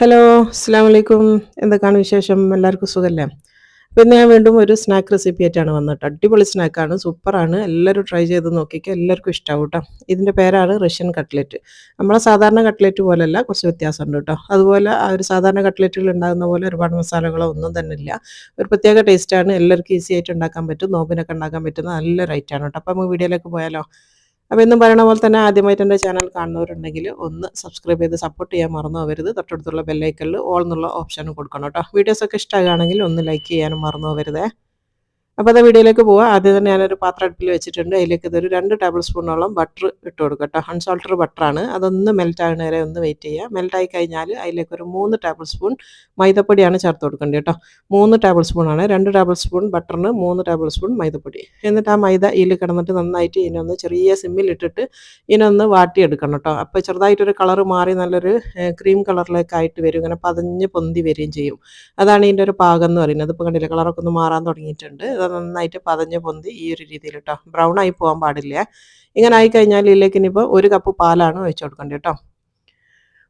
Hello, അസ്സലാമു അലൈക്കും. എന്തൊക്കെയാണ് വിശേഷം? എല്ലാവർക്കും സുഖല്ലേ? പിന്നെ ഞാൻ വീണ്ടും ഒരു സ്നാക്ക് റെസിപ്പി ആയിട്ടാണ് വന്നത് ട്ടോ. അടിപൊളി സ്നാക്കാണ്, സൂപ്പറാണ്. എല്ലാവരും ട്രൈ ചെയ്ത് നോക്കിക്കോ. എല്ലാവർക്കും ഇഷ്ടാവും ട്ടോ. ഇതിൻ്റെ പേരാണ് റഷ്യൻ കട്ട്ലറ്റ്. നമ്മളെ സാധാരണ കട്ട്ലറ്റ് പോലെയല്ല, കുറച്ച് വ്യത്യാസമുണ്ട് ട്ടോ. അതുപോലെ ആ ഒരു സാധാരണ കട്ട്ലറ്റുകൾ ഉണ്ടാകുന്ന പോലെ ഒരുപാട് മസാലകളോ ഒന്നും തന്നെ ഇല്ല. ഒരു പ്രത്യേക ടേസ്റ്റാണ്. എല്ലാവർക്കും ഈസി ആയിട്ട് ഉണ്ടാക്കാൻ പറ്റും. നോമ്പിനൊക്കെ ഉണ്ടാക്കാൻ പറ്റുന്ന നല്ലൊരു ഐറ്റമാണ് ട്ടോ. അപ്പോൾ നമുക്ക് വീഡിയോയിലേക്ക് പോയാലോ? അപ്പോൾ എന്നും പറയണ പോലെ തന്നെ ആദ്യമായിട്ട് എൻ്റെ ചാനൽ കാണുന്നവരുണ്ടെങ്കിൽ ഒന്ന് സബ്സ്ക്രൈബ് ചെയ്ത് സപ്പോർട്ട് ചെയ്യാൻ മറന്നു പോകരുത്. തൊട്ടടുത്തുള്ള ബെല്ലൈക്കണിൽ ഓൾ എന്നുള്ള ഓപ്ഷനും കൊടുക്കണം കേട്ടോ. വീഡിയോസൊക്കെ ഇഷ്ടമാകുകയാണെങ്കിൽ ഒന്ന് ലൈക്ക് ചെയ്യാനും മറന്നു പോകരുതേ. അപ്പോൾ അത് വീഡിയോയിലേക്ക് പോവാം. ആദ്യം തന്നെ ഞാനൊരു പാത്രം അടുപ്പിൽ വെച്ചിട്ടുണ്ട്. അതിലേക്ക് ഇതൊരു 2 ടേബിൾ സ്പൂണോളം ബട്ടർ ഇട്ട് കൊടുക്കുക കേട്ടോ. അൺസോൾട്ടഡ് ബട്ടറാണ്. അതൊന്ന് മെൽറ്റ് ആകുന്ന വരെ ഒന്ന് വെയിറ്റ് ചെയ്യുക. മെൽറ്റായി കഴിഞ്ഞാൽ അതിലേക്കൊരു 3 ടേബിൾ സ്പൂൺ മൈദപ്പൊടിയാണ് ചേർത്ത് കൊടുക്കേണ്ടത് കേട്ടോ. 3 ടേബിൾ സ്പൂണാണ്. 2 ടേബിൾ സ്പൂൺ ബട്ടറിന് 3 ടേബിൾ സ്പൂൺ മൈദപ്പൊടി. എന്നിട്ട് ആ മൈദ ഇതിൽ കിടന്നിട്ട് നന്നായിട്ട് ഇതിനൊന്ന് ചെറിയ സിമ്മിലിട്ടിട്ട് ഇതിനൊന്ന് വാട്ടിയെടുക്കണം കേട്ടോ. അപ്പോൾ ചെറുതായിട്ടൊരു കളറ് മാറി നല്ലൊരു ക്രീം കളറിലേക്കായിട്ട് വരും. ഇങ്ങനെ പതഞ്ഞ് പൊന്തി വരികയും ചെയ്യും. അതാണ് ഇതിൻ്റെ ഒരു പാകം എന്ന് പറയുന്നത്. ഇപ്പോൾ കണ്ടില്ലേ, കളറൊക്കെ ഒന്ന് മാറാൻ തുടങ്ങിയിട്ടുണ്ട്. അത് നന്നായിട്ട് പതഞ്ഞ് പൊന്തി ഈ ഒരു രീതിയിൽ കേട്ടോ. ബ്രൗൺ ആയി പോകാൻ പാടില്ല. ഇങ്ങനെ ആയിക്കഴിഞ്ഞാൽ ഇതിലേക്ക് ഇനിയിപ്പോൾ 1 കപ്പ് പാലാണ് ഒഴിച്ച് കൊടുക്കേണ്ടത് കേട്ടോ.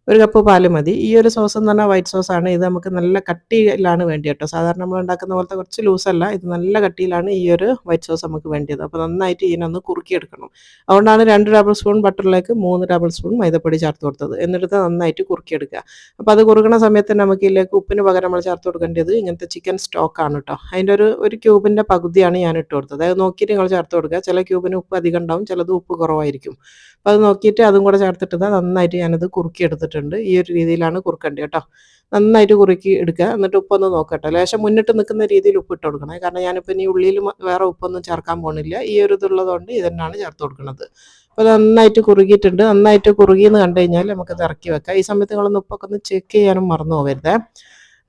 1 കപ്പ് പാല് മതി. ഈ ഒരു സോസ് എന്ന് പറഞ്ഞാൽ വൈറ്റ് സോസാണ്. ഇത് നമുക്ക് നല്ല കട്ടിയിലാണ് വേണ്ടി കേട്ടോ. സാധാരണ നമ്മൾ ഉണ്ടാക്കുന്ന പോലത്തെ കുറച്ച് ലൂസല്ല. ഇത് നല്ല കട്ടിയിലാണ് ഈ ഒരു വൈറ്റ് സോസ് നമുക്ക് വേണ്ടിയത്. അപ്പോൾ നന്നായിട്ട് ഇതിനൊന്ന് കുറുക്കിയെടുക്കണം. അതുകൊണ്ടാണ് 2 ടേബിൾ സ്പൂൺ ബട്ടറിലേക്ക് 3 ടേബിൾ സ്പൂൺ മൈദപ്പൊടി ചേർത്ത് കൊടുത്തത്. എന്നിട്ട് നന്നായിട്ട് കുറുക്കിയെടുക്കുക. അപ്പോൾ അത് കുറുക്കണ സമയത്ത് നമുക്ക് ഇതിലേക്ക് ഉപ്പിന് പകരം നമ്മൾ ചേർത്ത് കൊടുക്കേണ്ടത് ഇങ്ങനത്തെ ചിക്കൻ സ്റ്റോക്കാണ് കേട്ടോ. അതിൻ്റെ ഒരു ക്യൂബിൻ്റെ പകുതിയാണ് ഞാൻ ഇട്ട് കൊടുത്തത്. അത് നോക്കിയിട്ട് നിങ്ങൾ ചേർത്ത് കൊടുക്കുക. ചില ക്യൂബിന് ഉപ്പ് അധികം ഉണ്ടാവും, ചിലത് ഉപ്പ് കുറവായിരിക്കും. അപ്പോൾ അത് നോക്കിയിട്ട് അതും കൂടെ ചേർത്തിട്ട് നന്നായിട്ട് ഞാനത് കുറുക്കി എടുത്തിട്ടുണ്ട്. ഈ ഒരു രീതിയിലാണ് കുറുക്കേണ്ടത് കേട്ടോ. നന്നായിട്ട് കുറുക്കി എടുക്കുക. എന്നിട്ട് ഉപ്പൊന്ന് നോക്കട്ടെ. ലേശം മുന്നിട്ട് നിൽക്കുന്ന രീതിയിൽ ഉപ്പ് ഇട്ട് കൊടുക്കണം. കാരണം ഞാനിപ്പോൾ ഇനി ഉള്ളിൽ വേറെ ഉപ്പൊന്നും ചേർക്കാൻ പോകുന്നില്ല. ഈ ഒരു ഇതുള്ളതുകൊണ്ട് ഇതന്നെയാണ് ചേർത്ത് കൊടുക്കുന്നത്. അപ്പോൾ നന്നായിട്ട് കുറുകിയിട്ടുണ്ട്. നന്നായിട്ട് കുറുകിയെന്ന് കണ്ടു കഴിഞ്ഞാൽ നമുക്കത് ഇറക്കി വെക്കാം. ഈ സമയത്ത് നിങ്ങളൊന്ന് ഉപ്പൊക്കെ ഒന്ന് ചെക്ക് ചെയ്യാനും മറന്നു പോകരുതേ.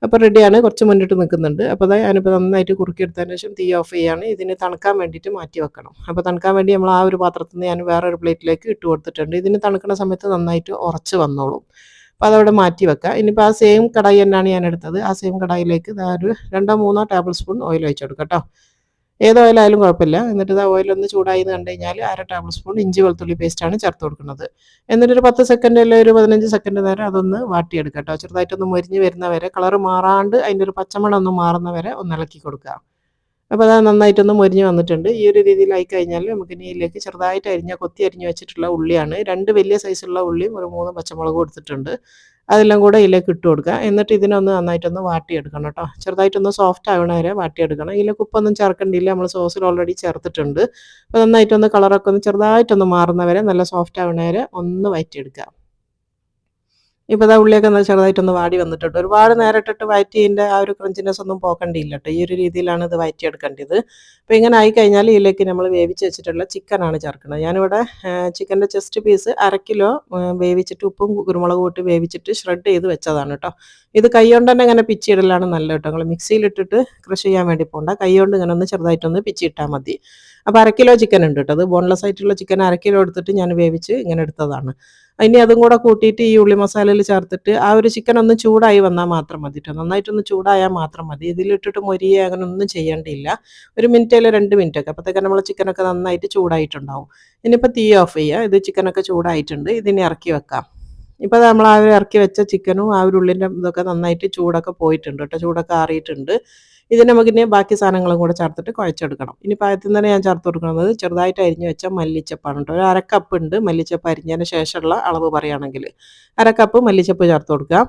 അപ്പോൾ റെഡിയാണ്. കുറച്ച് മുന്നിട്ട് നിൽക്കുന്നുണ്ട്. അപ്പോൾ അതായത് ഞാനിപ്പോൾ നന്നായിട്ട് കുറുക്കിയെടുത്തതിന് ശേഷം തീ ഓഫ് ചെയ്യാണ്. ഇതിന് തണുക്കാൻ വേണ്ടിയിട്ട് മാറ്റി വെക്കണം. അപ്പോൾ തണുക്കാൻ വേണ്ടി നമ്മൾ ആ ഒരു പാത്രത്തിൽ നിന്ന് ഞാൻ വേറൊരു പ്ലേറ്റിലേക്ക് ഇട്ട് കൊടുത്തിട്ടുണ്ട്. ഇതിന് തണുക്കുന്ന സമയത്ത് നന്നായിട്ട് ഉറച്ച് വന്നോളും. അപ്പോൾ അതവിടെ മാറ്റി വെക്കുക. ഇനിയിപ്പോൾ ആ സെയിം കടായി തന്നെയാണ് ഞാൻ എടുത്തത്. ആ സെയിം കടായിലേക്ക് ഒരു 2-3 ടേബിൾ സ്പൂൺ ഓയിൽ ഒഴിച്ച് കൊടുക്കുക കേട്ടോ. ഏത് ഓയിലായാലും കുഴപ്പമില്ല. എന്നിട്ട് ഇത് ഓയിലൊന്ന് ചൂടായി എന്ന് കണ്ടു കഴിഞ്ഞാൽ 1/2 ടേബിൾ സ്പൂൺ ഇഞ്ചി വെളുത്തുള്ളി പേസ്റ്റാണ് ചേർത്ത് കൊടുക്കുന്നത്. എന്നിട്ടൊരു 10 സെക്കൻഡ് അല്ലെങ്കിൽ ഒരു 15 സെക്കൻഡ് നേരം അതൊന്ന് വാട്ടിയെടുക്കുക കേട്ടോ. ചെറുതായിട്ടൊന്ന് മൊരിഞ്ഞ് വരുന്ന വരെ, കളറ് മാറാണ്ട് അതിൻ്റെ ഒരു പച്ചമണം ഒന്ന് മാറുന്ന വരെ ഒന്ന് ഇളക്കി കൊടുക്കുക. അപ്പോൾ അത് നന്നായിട്ടൊന്ന് മൊരിഞ്ഞ് വന്നിട്ടുണ്ട്. ഈ ഒരു രീതിയിലായി കഴിഞ്ഞാൽ നമുക്കിനി ഇതിലേക്ക് ചെറുതായിട്ട് കൊത്തി അരിഞ്ഞ് വെച്ചിട്ടുള്ള ഉള്ളിയാണ്. 2 വലിയ സൈസുള്ള ഉള്ളിയും ഒരു 3 പച്ചമുളകും എടുത്തിട്ടുണ്ട്. അതെല്ലാം കൂടെ ഇതിലേക്ക് ഇട്ട് കൊടുക്കുക. എന്നിട്ട് ഇതിനൊന്ന് നന്നായിട്ടൊന്ന് വാട്ടിയെടുക്കണം കേട്ടോ. ചെറുതായിട്ടൊന്ന് സോഫ്റ്റ് ആവണ വരെ വാട്ടിയെടുക്കണം. ഇതിലേക്ക് ഉപ്പൊന്നും ചേർക്കേണ്ടിയില്ല. നമ്മൾ സോസിൽ ഓൾറെഡി ചേർത്തിട്ടുണ്ട്. അപ്പോൾ നന്നായിട്ടൊന്ന് കളറൊക്കെ ഒന്ന് ചെറുതായിട്ടൊന്ന് മാറുന്ന വരെ, നല്ല സോഫ്റ്റ് ആവണ വരെ ഒന്ന് വഴറ്റിയെടുക്കുക. ഇപ്പോൾ ഉള്ളിയൊക്കെ ഒന്ന് ചെറുതായിട്ടൊന്ന് വാടി വന്നിട്ടുണ്ട്. ഒരുപാട് നേരം ഇട്ടിട്ട് വഴറ്റിയതിൻ്റെ ആ ഒരു ക്രഞ്ചിനെസ് ഒന്നും പോക്കണ്ടിയില്ല കേട്ടോ. ഈ ഒരു രീതിയിലാണ് ഇത് വഴറ്റിയെടുക്കേണ്ടത്. അപ്പോൾ ഇങ്ങനെ ആയിക്കഴിഞ്ഞാൽ ഇതിലേക്ക് നമ്മൾ വേവിച്ച് വെച്ചിട്ടുള്ള ചിക്കനാണ് ചേർക്കുന്നത്. ഞാനിവിടെ ചിക്കൻ്റെ ചെസ്റ്റ് പീസ് 1/2 കിലോ വേവിച്ചിട്ട് ഉപ്പും കുരുമുളകും ഇട്ട് വേവിച്ചിട്ട് ഷ്രെഡ് ചെയ്ത് വെച്ചതാണ് കേട്ടോ. ഇത് കൈ കൊണ്ട് തന്നെ ഇങ്ങനെ പിച്ചിയിടലാണ് നല്ലത് കേട്ടോ. നിങ്ങൾ മിക്സിയിലിട്ടിട്ട് ക്രഷ് ചെയ്യാൻ വേണ്ടി പോകണ്ട. കൈ കൊണ്ട് ഇങ്ങനെ ഒന്ന് ചെറുതായിട്ടൊന്ന് പിച്ചിയിട്ടാൽ മതി. അപ്പോൾ 1/2 കിലോ ചിക്കൻ ഉണ്ട് കേട്ടോ. അത് ബോൺലെസ് ആയിട്ടുള്ള ചിക്കൻ 1/2 കിലോ എടുത്തിട്ട് ഞാൻ വേവിച്ച് ഇങ്ങനെ എടുത്തതാണ്. ഇനി അതും കൂടെ കൂട്ടിയിട്ട് ഈ ഉള്ളി മസാലയിൽ ചേർത്തിട്ട് ആ ഒരു ചിക്കൻ ഒന്ന് ചൂടായി വന്നാൽ മാത്രം മതി കേട്ടോ. നന്നായിട്ടൊന്ന് ചൂടായാൽ മാത്രം മതി. ഇതിലിട്ടിട്ട് മൊരിയെ അങ്ങനെ ഒന്നും ചെയ്യേണ്ടിയില്ല. 1 മിനിറ്റ് അല്ലെങ്കിൽ 2 മിനിറ്റൊക്കെ, അപ്പോഴത്തേക്ക് നമ്മൾ ചിക്കനൊക്കെ നന്നായിട്ട് ചൂടായിട്ടുണ്ടാവും. ഇനിയിപ്പോൾ തീ ഓഫ് ചെയ്യുക. ഇത് ചിക്കനൊക്കെ ചൂടായിട്ടുണ്ട്. ഇതിനെ ഇറക്കി വെക്കാം. ഇപ്പോൾ നമ്മൾ ആ ഒരു ഇറക്കി വെച്ച ചിക്കനും ആ ഒരു ഉള്ളിൻ്റെ ഇതൊക്കെ നന്നായിട്ട് ചൂടൊക്കെ പോയിട്ടുണ്ട് കേട്ടോ. ചൂടൊക്കെ ആറിയിട്ടുണ്ട്. ഇതിന് നമുക്കിനി ബാക്കി സാധനങ്ങളും കൂടെ ചേർത്തിട്ട് കുഴച്ചെടുക്കണം. ഇനിയിപ്പോൾ ആദ്യം തന്നെ ഞാൻ ചേർത്ത് കൊടുക്കുന്നത് ചെറുതായിട്ട് അരിഞ്ഞ് വെച്ച മല്ലിച്ചപ്പാണ് കേട്ടോ. ഒരു 1/2 കപ്പ് ഉണ്ട് മല്ലിച്ചപ്പ് അരിഞ്ഞതിന് ശേഷമുള്ള അളവ് പറയുകയാണെങ്കിൽ. 1/2 കപ്പ് മല്ലിച്ചപ്പ് ചേർത്ത് കൊടുക്കുക.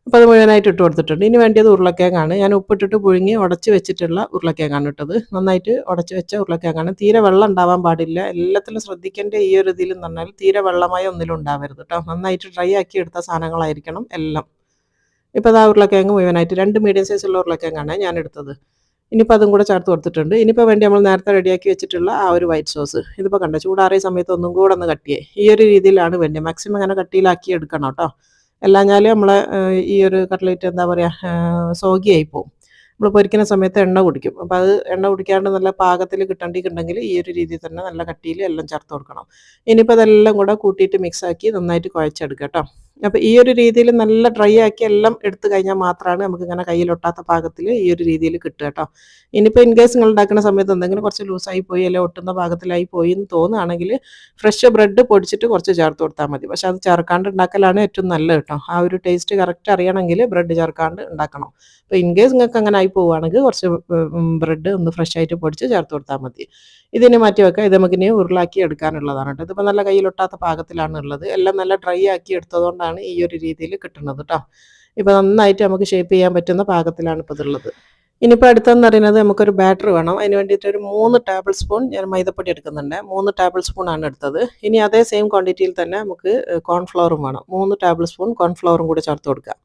അപ്പോൾ അത് മുഴുവനായിട്ട് ഇട്ട് കൊടുത്തിട്ടുണ്ട്. ഇനി വേണ്ടിയത് ഉരുളക്കിഴങ്ങാണ്. ഞാൻ ഉപ്പിട്ടിട്ട് പുഴുങ്ങി ഉടച്ച് വെച്ചിട്ടുള്ള ഉരുളക്കിഴങ്ങാണ് ഇട്ടത്. നന്നായിട്ട് ഉടച്ച് വെച്ച ഉരുളക്കിഴങ്ങാണ്. തീരെ വെള്ളം ഉണ്ടാവാൻ പാടില്ല. എല്ലാത്തിലും ശ്രദ്ധിക്കേണ്ട ഈ ഒരു ഇതിൽ എന്ന് പറഞ്ഞാൽ തീരെ വെള്ളമായി ഒന്നിലും ഉണ്ടാവരുത് കേട്ടോ. നന്നായിട്ട് ഡ്രൈ ആക്കി എടുത്ത സാധനങ്ങളായിരിക്കണം എല്ലാം. ഇപ്പോൾ ആ ഉരുളക്കിഴങ്ങ് മുഴുവനായിട്ട് 2 മീഡിയം സൈസുള്ള ഉരുളക്കിഴങ്ങാണ് ഞാൻ എടുത്തത്. ഇനിയിപ്പോൾ അതും കൂടെ ചേർത്ത് കൊടുത്തിട്ടുണ്ട്. ഇനിയിപ്പോൾ വേണ്ടി നമ്മൾ നേരത്തെ റെഡിയാക്കി വെച്ചിട്ടുള്ള ആ ഒരു വൈറ്റ് സോസ്, ഇതിപ്പോൾ കണ്ടോ ചൂടാറിയ സമയത്ത് ഒന്നും കൂടെ ഒന്ന് കട്ടിയേ. ഈ ഒരു രീതിയിലാണ് വേണ്ടത്. മാക്സിമം അങ്ങനെ കട്ടിയിലാക്കി എടുക്കണം കേട്ടോ. അല്ലാഞ്ഞാൽ നമ്മളെ ഈ ഒരു കട്ട്ലേറ്റ് എന്താ പറയുക, സോഗിയായി പോവും. നമ്മൾ പൊരിക്കുന്ന സമയത്ത് എണ്ണ കുടിക്കും. അപ്പോൾ അത് എണ്ണ കുടിക്കാണ്ട് നല്ല പാകത്തിൽ കിട്ടേണ്ടിയിട്ടുണ്ടെങ്കിൽ ഈ ഒരു രീതിയിൽ തന്നെ നല്ല കട്ടിയിൽ എല്ലാം ചേർത്ത് കൊടുക്കണം. ഇനിയിപ്പോൾ അതെല്ലാം കൂടെ കൂട്ടിയിട്ട് മിക്സാക്കി നന്നായിട്ട് കുഴച്ചെടുക്കുക കേട്ടോ. അപ്പോൾ ഈ ഒരു രീതിയിൽ നല്ല ഡ്രൈ ആക്കി എല്ലാം എടുത്തു കഴിഞ്ഞാൽ മാത്രമാണ് നമുക്കിങ്ങനെ കയ്യിലൊട്ടാത്ത പാകത്തിൽ ഈ ഒരു രീതിയിൽ കിട്ടുക കേട്ടോ. ഇനിയിപ്പോൾ ഇൻ കേസ് നിങ്ങൾ ഉണ്ടാക്കുന്ന സമയത്ത് എന്തെങ്കിലും കുറച്ച് ലൂസായി പോയി അല്ലെങ്കിൽ ഒട്ടുന്ന പാകത്തിലായി പോയി എന്ന് തോന്നുകയാണെങ്കിൽ ഫ്രഷ് ബ്രെഡ് പൊടിച്ചിട്ട് കുറച്ച് ചേർത്ത് കൊടുത്താൽ മതി. പക്ഷെ അത് ചേർക്കാണ്ട് ഉണ്ടാക്കലാണ് ഏറ്റവും നല്ലത് കേട്ടോ. ആ ഒരു ടേസ്റ്റ് കറക്റ്റ് അറിയണമെങ്കിൽ ബ്രെഡ് ചേർക്കാണ്ട് ഉണ്ടാക്കണം. അപ്പോൾ ഇൻ കേസ് നിങ്ങൾക്ക് അങ്ങനെ ആയി പോവുകയാണെങ്കിൽ കുറച്ച് ബ്രെഡ് ഒന്ന് ഫ്രഷ് ആയിട്ട് പൊടിച്ച് ചേർത്ത് കൊടുത്താൽ മതി. ഇതിനെ മാറ്റി വെക്കാം. ഇത് നമുക്കിനി ഉരുളാക്കി എടുക്കാനുള്ളതാണ് കേട്ടോ. ഇതിപ്പോൾ നല്ല കയ്യിലൊട്ടാത്ത പാകത്തിലാണ് ഉള്ളത്. എല്ലാം നല്ല ഡ്രൈ ആക്കി എടുത്തതുകൊണ്ടാണ് ഈ ഒരു രീതിയിൽ കിട്ടുന്നത് കേട്ടോ. ഇപ്പോൾ നന്നായിട്ട് നമുക്ക് ഷേപ്പ് ചെയ്യാൻ പറ്റുന്ന പാകത്തിലാണ് ഇപ്പോൾ ഇതുള്ളത്. ഇനിയിപ്പോൾ അടുത്തെന്ന് പറയുന്നത് നമുക്കൊരു ബാറ്റർ വേണം. അതിന് വേണ്ടിയിട്ട് ഒരു 3 ടേബിൾ സ്പൂൺ ഞാൻ മൈദപ്പൊടി എടുക്കുന്നുണ്ട്. 3 ടേബിൾ സ്പൂൺ ആണ് എടുത്തത്. ഇനി അതേ സെയിം ക്വാണ്ടിറ്റിയിൽ തന്നെ നമുക്ക് കോൺഫ്ലവറും വേണം. 3 ടേബിൾ സ്പൂൺ കോൺഫ്ലവറും കൂടി ചേർത്ത് കൊടുക്കുക.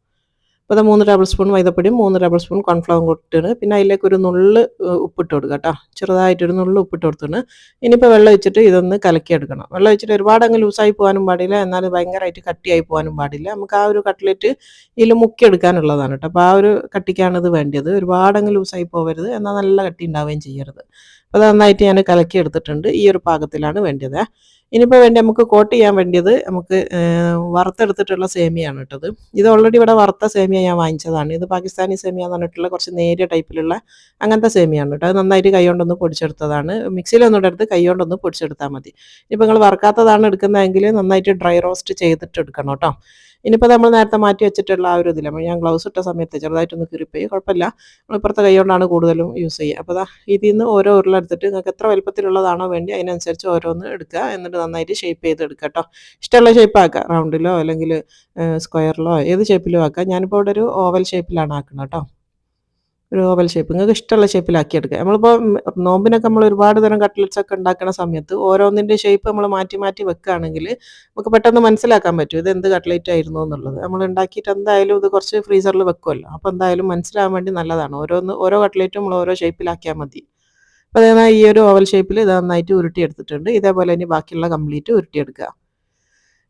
അപ്പോൾ 3 ടേബിൾ സ്പൂൺ മൈദപ്പൊടിയും 3 ടേബിൾ സ്പൂൺ കോൺഫ്ലവറും കൂട്ടിയിട്ട് പിന്നെ അതിലേക്ക് ഒരു നുള്ള് ഉപ്പിട്ട് കൊടുക്കുക കേട്ടോ. ചെറുതായിട്ടൊരു നുള്ള് ഉപ്പിട്ട് കൊടുത്തിട്ട് ഇനിയിപ്പോൾ വെള്ളം ഒഴിച്ചിട്ട് ഇതൊന്ന് കലക്കിയെടുക്കണം. വെള്ളം ഒഴിച്ചിട്ട് ഒരുപാട് അങ്ങ് ലൂസായി പോകാനും പാടില്ല, എന്നാൽ ഭയങ്കരമായിട്ട് കട്ടിയായി പോകാനും പാടില്ല. നമുക്ക് ആ ഒരു കട്ട്ലറ്റ് ഇതിൽ മുക്കിയെടുക്കാനുള്ളതാണ് കേട്ടോ. അപ്പോൾ ആ ഒരു കട്ടിക്കാണ് ഇത് വേണ്ടത്. ഒരുപാട് അങ്ങ് ലൂസായി പോകരുത്, എന്നാൽ നല്ല കട്ടി ഉണ്ടാവുകയും ചെയ്യരുത്. അപ്പോൾ അത് നന്നായിട്ട് ഞാൻ കലക്കി എടുത്തിട്ടുണ്ട്. ഈ ഒരു പാകത്തിലാണ് വേണ്ടത്. ഇനിയിപ്പോൾ വേണ്ടി നമുക്ക് കോട്ട് ചെയ്യാൻ വേണ്ടിയത് നമുക്ക് വറുത്തെടുത്തിട്ടുള്ള സേമിയാണ് കേട്ടത്. ഇത് ഓൾറെഡി ഇവിടെ വറുത്ത സേമിയ ഞാൻ വാങ്ങിച്ചതാണ്. ഇത് പാകിസ്ഥാനി സേമിയ എന്ന് പറഞ്ഞിട്ടുള്ള കുറച്ച് നേരിയ ടൈപ്പിലുള്ള അങ്ങനത്തെ സേമിയാണ് കേട്ടോ. അത് നന്നായിട്ട് കൈ കൊണ്ടൊന്ന് പൊടിച്ചെടുത്തതാണ്. മിക്സിയിലൊന്നും ഇടരുത്, കൈ കൊണ്ടൊന്ന് പൊടിച്ചെടുത്താൽ മതി. ഇപ്പോൾ നിങ്ങൾ വറുക്കാത്തതാണ് എടുക്കുന്നതെങ്കിൽ നന്നായിട്ട് ഡ്രൈ റോസ്റ്റ് ചെയ്തിട്ട് എടുക്കണം കേട്ടോ. ഇനിയിപ്പോൾ നമ്മൾ നേരത്തെ മാറ്റി വെച്ചിട്ടുള്ള ആ ഒരു ഇതിൽ ഞാൻ ഗ്ലൗസ് ഇട്ട സമയത്ത് ചെറുതായിട്ടൊന്ന് കീറിപ്പോയി, കുഴപ്പമില്ല. നമ്മളിപ്പുറത്തെ കൈ കൊണ്ടാണ് കൂടുതലും യൂസ് ചെയ്യുക. അപ്പോൾ ഇതിൽ നിന്ന് ഓരോ ഉരുളെടുത്തിട്ട് നിങ്ങൾക്ക് എത്ര വലുപ്പത്തിലുള്ളതാണോ വേണ്ടി അതിനനുസരിച്ച് ഓരോന്ന് എടുക്കുക. എന്നിട്ട് നന്നായിട്ട് ഷേപ്പ് ചെയ്ത് എടുക്കുക കേട്ടോ. ഇഷ്ടമുള്ള ഷേപ്പ് ആക്കുക, റൗണ്ടിലോ അല്ലെങ്കിൽ സ്ക്വയറിലോ ഏത് ഷേപ്പിലോ ആക്കുക. ഞാനിപ്പോൾ ഇവിടെ ഒരു ഓവൽ ഷേപ്പിലാണ് ആക്കുന്നത് കേട്ടോ. ഒരു ഓവൽ ഷേപ്പ് നിങ്ങൾക്ക് ഇഷ്ടമുള്ള ഷേപ്പിലാക്കി എടുക്കുക. നമ്മളിപ്പോൾ നോമ്പിനൊക്കെ നമ്മൾ ഒരുപാട് തരം കട്ട്ലറ്റ്സ് ഒക്കെ ഉണ്ടാക്കുന്ന സമയത്ത് ഓരോന്നിൻ്റെ ഷേപ്പ് നമ്മൾ മാറ്റി മാറ്റി വെക്കുകയാണെങ്കിൽ നമുക്ക് പെട്ടെന്ന് മനസ്സിലാക്കാൻ പറ്റും ഇത് എന്ത് കട്ട്ലറ്റ് ആയിരുന്നു എന്നുള്ളത്. നമ്മൾ ഉണ്ടാക്കിയിട്ട് എന്തായാലും ഇത് കുറച്ച് ഫ്രീസറിൽ വെക്കുമല്ലോ, അപ്പോൾ എന്തായാലും മനസ്സിലാകാൻ വേണ്ടി നല്ലതാണ്. ഓരോ കട്ട്ലറ്റും നമ്മൾ ഓരോ ഷേപ്പിലാക്കിയാൽ മതി. അപ്പോൾ അതേമാതിരി ഈ ഒരു ഓവൽ ഷേപ്പിൽ ഇത് നന്നായിട്ട് ഉരുട്ടിയെടുത്തിട്ടുണ്ട്. ഇതേപോലെ ഇനി ബാക്കിയുള്ള കംപ്ലീറ്റ് ഉരുട്ടിയെടുക്കുക.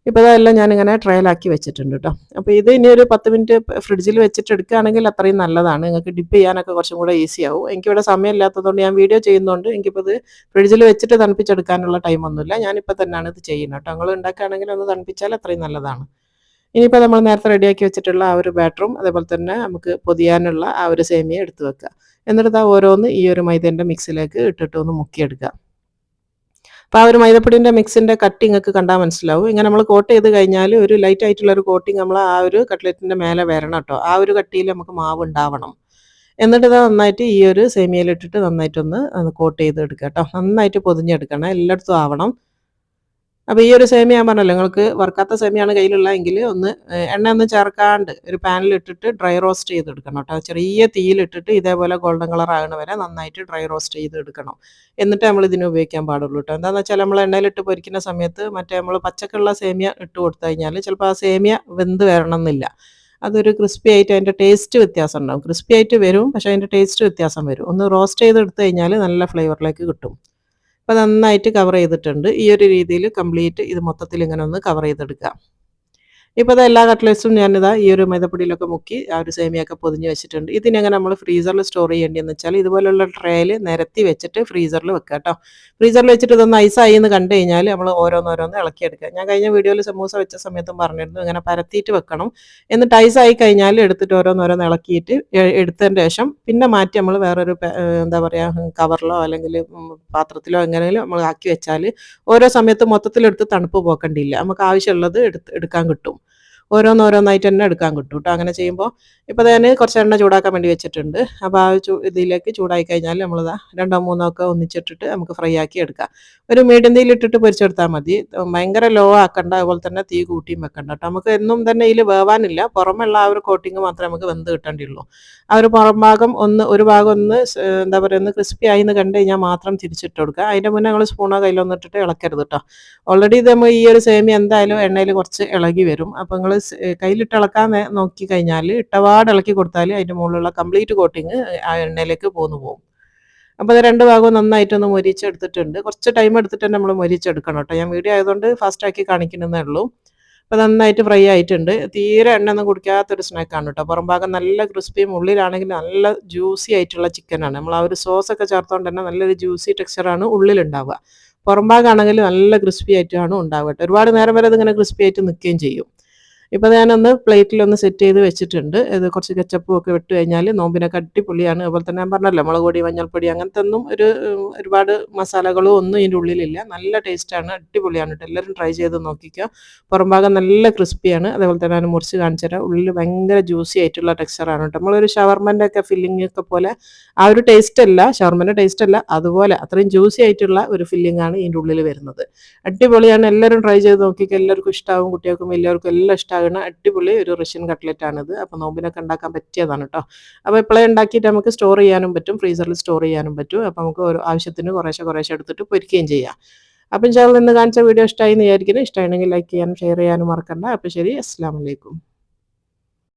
ഇപ്പോൾ ഇതെല്ലാം ഞാനിങ്ങനെ ട്രയലാക്കി വെച്ചിട്ടുണ്ട് കേട്ടോ. അപ്പോൾ ഇത് ഇനി ഒരു 10 മിനിറ്റ് ഫ്രിഡ്ജിൽ വെച്ചിട്ട് എടുക്കുകയാണെങ്കിൽ അത്രയും നല്ലതാണ്. നിങ്ങൾക്ക് ഡിപ്പ് ചെയ്യാനൊക്കെ കുറച്ചും കൂടെ ഈസി ആവും. എനിക്കിവിടെ സമയമില്ലാത്തതുകൊണ്ട് ഞാൻ വീഡിയോ ചെയ്യുന്നതുകൊണ്ട് എനിക്കിപ്പോൾ ഇത് ഫ്രിഡ്ജിൽ വെച്ചിട്ട് തണുപ്പിച്ചെടുക്കാനുള്ള ടൈമൊന്നുമില്ല. ഞാനിപ്പോൾ തന്നെയാണ് ഇത് ചെയ്യുന്നത് കേട്ടോ. നിങ്ങൾ ഉണ്ടാക്കുകയാണെങ്കിൽ ഒന്ന് തണുപ്പിച്ചാൽ അത്രയും നല്ലതാണ്. ഇനിയിപ്പോൾ നമ്മൾ നേരത്തെ റെഡിയാക്കി വെച്ചിട്ടുള്ള ആ ഒരു ബാറ്ററും അതേപോലെ തന്നെ നമുക്ക് പൊതിയാനുള്ള ആ ഒരു സേമിയ എടുത്ത് വെക്കുക. എന്നിട്ട് ഓരോന്ന് ഈ ഒരു മൈദേൻ്റെ മിക്സിലേക്ക് ഇട്ടിട്ട് ഒന്ന് മുക്കിയെടുക്കുക. അപ്പോൾ ആ ഒരു മൈദപ്പൊടിൻ്റെ മിക്സിൻ്റെ കട്ടി നിങ്ങൾക്ക് കണ്ടാൽ മനസ്സിലാവും. ഇങ്ങനെ നമ്മൾ കോട്ട് ചെയ്ത് കഴിഞ്ഞാൽ ഒരു ലൈറ്റ് ആയിട്ടുള്ള ഒരു കോട്ടിങ് നമ്മൾ ആ ഒരു കട്ട്ലറ്റിൻ്റെ മേലെ വരണം കേട്ടോ. ആ ഒരു കട്ടിയിൽ നമുക്ക് മാവ് ഉണ്ടാവണം. എന്നിട്ട് ഇത് നന്നായിട്ട് ഈ ഒരു സേമിയയിലിട്ടിട്ട് നന്നായിട്ടൊന്ന് കോട്ട് ചെയ്ത് എടുക്കുക കേട്ടോ. നന്നായിട്ട് പൊതിഞ്ഞെടുക്കണം, എല്ലായിടത്തും ആവണം. അപ്പോൾ ഈ ഒരു സേമിയ ഞാൻ പറഞ്ഞല്ലോ, നിങ്ങൾക്ക് വറുക്കാത്ത സേമിയാണ് കയ്യിലുള്ളതെങ്കിൽ ഒന്ന് എണ്ണ ഒന്നും ചേർക്കാണ്ട് ഒരു പാനിലിട്ടിട്ട് ഡ്രൈ റോസ്റ്റ് ചെയ്തെടുക്കണം കേട്ടോ. ചെറിയ തീയിലിട്ടിട്ട് ഇതേപോലെ ഗോൾഡൻ കളർ ആകണ വരെ നന്നായിട്ട് ഡ്രൈ റോസ്റ്റ് ചെയ്തെടുക്കണം. എന്നിട്ട് നമ്മൾ ഇതിന് ഉപയോഗിക്കാൻ പാടുള്ളൂ കേട്ടോ. എന്താണെന്ന് വെച്ചാൽ നമ്മൾ എണ്ണയിലിട്ട് പൊരിക്കുന്ന സമയത്ത് മറ്റേ നമ്മൾ പച്ചക്കുള്ള സേമിയ ഇട്ട് കൊടുത്തു കഴിഞ്ഞാൽ ചിലപ്പോൾ ആ സേമിയ വെന്ത് വരണം എന്നില്ല. അതൊരു ക്രിസ്പി ആയിട്ട് അതിൻ്റെ ടേസ്റ്റ് വ്യത്യാസം ഉണ്ടാവും. ക്രിസ്പി ആയിട്ട് വരും, പക്ഷേ അതിൻ്റെ ടേസ്റ്റ് വ്യത്യാസം വരും. ഒന്ന് റോസ്റ്റ് ചെയ്തെടുത്ത് കഴിഞ്ഞാൽ നല്ല ഫ്ലേവറിലേക്ക് കിട്ടും. അപ്പോൾ നന്നായിട്ട് കവർ ചെയ്തിട്ടുണ്ട്. ഈ ഒരു രീതിയിൽ കംപ്ലീറ്റ് ഇത് മൊത്തത്തിൽ ഇങ്ങനെ ഒന്ന് കവർ ചെയ്തെടുക്കുക. ഇപ്പോൾ അത് എല്ലാ കട്ട്ലറ്റ്സും ഞാനിതാ ഈ ഒരു മൈദപ്പൊടിയിലൊക്കെ മുക്കി ആ ഒരു സേമിയൊക്കെ പൊതിഞ്ഞ് വെച്ചിട്ടുണ്ട്. ഇതിനെങ്ങനെ നമ്മൾ ഫ്രീസറിൽ സ്റ്റോർ ചെയ്യേണ്ടതെന്ന് വെച്ചാൽ ഇതുപോലുള്ള ട്രേയിൽ നിരത്തി വെച്ചിട്ട് ഫ്രീസറിൽ വെക്കുക കേട്ടോ. ഫ്രീസറിൽ വെച്ചിട്ട് ഇതൊന്ന് ഐസായി എന്ന് കണ്ടു കഴിഞ്ഞാൽ നമ്മൾ ഓരോന്നോരോന്ന് ഇളക്കിയെടുക്കുക. ഞാൻ കഴിഞ്ഞ വീഡിയോയിൽ സമൂസ വെച്ച സമയത്തും പറഞ്ഞിരുന്നു ഇങ്ങനെ പരത്തിയിട്ട് വെക്കണം. എന്നിട്ട് ഐസായി കഴിഞ്ഞാൽ എടുത്തിട്ട് ഓരോന്നോരോന്ന് ഇളക്കിയിട്ട് എടുത്തതിന് ശേഷം പിന്നെ മാറ്റി നമ്മൾ വേറൊരു എന്താ പറയുക കവറിലോ അല്ലെങ്കിൽ പാത്രത്തിലോ എങ്ങനെയെങ്കിലും നമ്മൾ ആക്കി വെച്ചാൽ ഓരോ സമയത്ത് മൊത്തത്തിലെടുത്ത് തണുപ്പ് പോക്കേണ്ടിയില്ല. നമുക്ക് ആവശ്യമുള്ളത് എടുക്കാൻ കിട്ടും. ഓരോന്നോരോന്നായിട്ട് തന്നെ എടുക്കാൻ കിട്ടും കേട്ടോ. അങ്ങനെ ചെയ്യുമ്പോൾ ഇപ്പോൾ ഞാൻ കുറച്ച് എണ്ണ ചൂടാക്കാൻ വേണ്ടി വെച്ചിട്ടുണ്ട്. അപ്പോൾ ആ ഇതിലേക്ക് ചൂടായി കഴിഞ്ഞാൽ നമ്മളിതാ 2 3 ഒക്കെ ഒന്നിച്ചിട്ടിട്ട് നമുക്ക് ഫ്രൈ ആക്കി എടുക്കാം. ഒരു മീഡിയം തീയിലിട്ടിട്ട് പൊരിച്ചെടുത്താൽ മതി. ഭയങ്കര ലോ ആക്കണ്ട, അതുപോലെ തന്നെ തീ കൂട്ടിയും വെക്കണ്ട കേട്ടോ. നമുക്ക് എന്നും തന്നെ ഇതിൽ വേവാനില്ല, പുറമെയുള്ള ആ ഒരു കോട്ടിങ് മാത്രമേ നമുക്ക് വെന്ത് കിട്ടേണ്ടിയുള്ളൂ. ആ ഒരു പുറം ഭാഗം ഒരു ഭാഗം ഒന്ന് എന്താ പറയുക ഒന്ന് ക്രിസ്പി ആയി എന്ന് കണ്ടു കഴിഞ്ഞാൽ മാത്രം തിരിച്ചിട്ട് കൊടുക്കുക. അതിൻ്റെ മുന്നേ നമ്മൾ സ്പൂണോ കയ്യിലൊന്നിട്ടിട്ട് ഇളക്കരുത് കേട്ടോ. ഓൾറെഡി ഇത് നമ്മൾ ഈ ഒരു സേമിയ എന്തായാലും എണ്ണയിൽ കുറച്ച് ഇളകി വരും. അപ്പോൾ നിങ്ങൾ കയ്യിലിട്ട് ഇളക്കാൻ നോക്കി കഴിഞ്ഞാൽ ഇട്ടപാട് ഇളക്കി കൊടുത്താൽ അതിൻ്റെ മുകളിലുള്ള കംപ്ലീറ്റ് കോട്ടിങ് ആ എണ്ണയിലേക്ക് പോന്നു പോകും. അപ്പോൾ അത് 2 ഭാഗവും നന്നായിട്ടൊന്ന് മൊരിച്ചെടുത്തിട്ടുണ്ട്. കുറച്ച് ടൈം എടുത്തിട്ട് തന്നെ നമ്മൾ മൊരിച്ചെടുക്കണം കേട്ടോ. ഞാൻ വീഡിയോ ആയതുകൊണ്ട് ഫാസ്റ്റാക്കി കാണിക്കുന്നതേ ഉള്ളൂ. അപ്പോൾ നന്നായിട്ട് ഫ്രൈ ആയിട്ടുണ്ട്. തീരെ എണ്ണ ഒന്നും കുടിക്കാത്തൊരു സ്നാക്കാണ് കേട്ടോ. പുറം ഭാഗം നല്ല ക്രിസ്പിയും ഉള്ളിലാണെങ്കിൽ നല്ല ജ്യൂസി ആയിട്ടുള്ള ചിക്കനാണ്. നമ്മൾ ആ ഒരു സോസൊക്കെ ചേർത്തുകൊണ്ട് തന്നെ നല്ലൊരു ജ്യൂസി ടെക്സ്ചറാണ് ഉള്ളിലുണ്ടാവുക. പുറം ഭാഗമാണെങ്കിൽ നല്ല ക്രിസ്പി ആയിട്ടാണ് ഉണ്ടാവുക കേട്ടോ. ഒരുപാട് നേരം വരെ അതിങ്ങനെ ക്രിസ്പി ആയിട്ട് നിൽക്കുകയും ചെയ്യും. ഇപ്പോൾ ഞാനൊന്ന് പ്ലേറ്റിലൊന്ന് സെറ്റ് ചെയ്ത് വെച്ചിട്ടുണ്ട്. ഇത് കുറച്ച് കെച്ചപ്പും ഒക്കെ ഇട്ട് കഴിഞ്ഞാൽ നോമ്പിനൊക്കെ അടിപൊളിയാണ്. അതുപോലെ തന്നെ ഞാൻ പറഞ്ഞല്ലോ മുളക് പൊടി, മഞ്ഞൾപ്പൊടി അങ്ങനത്തെ ഒന്നും ഒരുപാട് മസാലകളോ ഒന്നും ഇതിൻ്റെ ഉള്ളിലില്ല. നല്ല ടേസ്റ്റാണ്, അടിപൊളിയാണ് ട്ടോ. എല്ലാവരും ട്രൈ ചെയ്ത് നോക്കിക്കോ. പുറം ഭാഗം നല്ല ക്രിസ്പിയാണ്. അതേപോലെ തന്നെ ഞാൻ മുറിച്ച് കാണിച്ചു തരാം. ഉള്ളിൽ ഭയങ്കര ജ്യൂസി ആയിട്ടുള്ള ടെക്സ്ചറാണ് ട്ടോ. നമ്മളൊരു ഷവർമൻ്റെ ഒക്കെ ഫില്ലിംഗ് ഒക്കെ പോലെ ആ ഒരു ടേസ്റ്റ് അല്ല, ഷവർമൻ്റെ ടേസ്റ്റ് അല്ല, അതുപോലെ അത്രയും ജ്യൂസി ആയിട്ടുള്ള ഒരു ഫില്ലിംഗ് ആണ് ഇതിൻ്റെ ഉള്ളിൽ വരുന്നത്. അടിപൊളിയാണ്. എല്ലാവരും ട്രൈ ചെയ്ത് നോക്കിക്കോ. എല്ലാവർക്കും ഇഷ്ടാവും. കുട്ടികൾക്കും വലിയവർക്കും എല്ലാം ഇഷ്ടാകുന്ന അടിപൊളി ഒരു റഷ്യൻ കട്ട്ലറ്റ് ആണിത്. അപ്പോൾ നോമ്പിനൊക്കെ ഉണ്ടാക്കാൻ പറ്റിയതാണ് ട്ടോ. അപ്പോൾ ഇപ്പോഴേ ഉണ്ടാക്കിയിട്ട് നമുക്ക് സ്റ്റോർ ചെയ്യാനും പറ്റും, ഫ്രീസറിൽ സ്റ്റോർ ചെയ്യാനും പറ്റും. അപ്പോൾ നമുക്ക് ഓരോ ആവശ്യത്തിന് കുറേശ്ശെ കുറേശ്ശെ എടുത്തിട്ട് പൊരിക്കുകയും ചെയ്യാം. അപ്പം ഇൻഷാ അള്ളാ ഇന്ന് കാണിച്ച വീഡിയോ ഇഷ്ടമായി എന്ന് വിചാരിക്കുന്നു. ഇഷ്ടമാണെങ്കിൽ ലൈക്ക് ചെയ്യാനും ഷെയർ ചെയ്യാനും മറക്കണ്ട. അപ്പോൾ ശരി, അസ്സലാമു അലൈക്കും.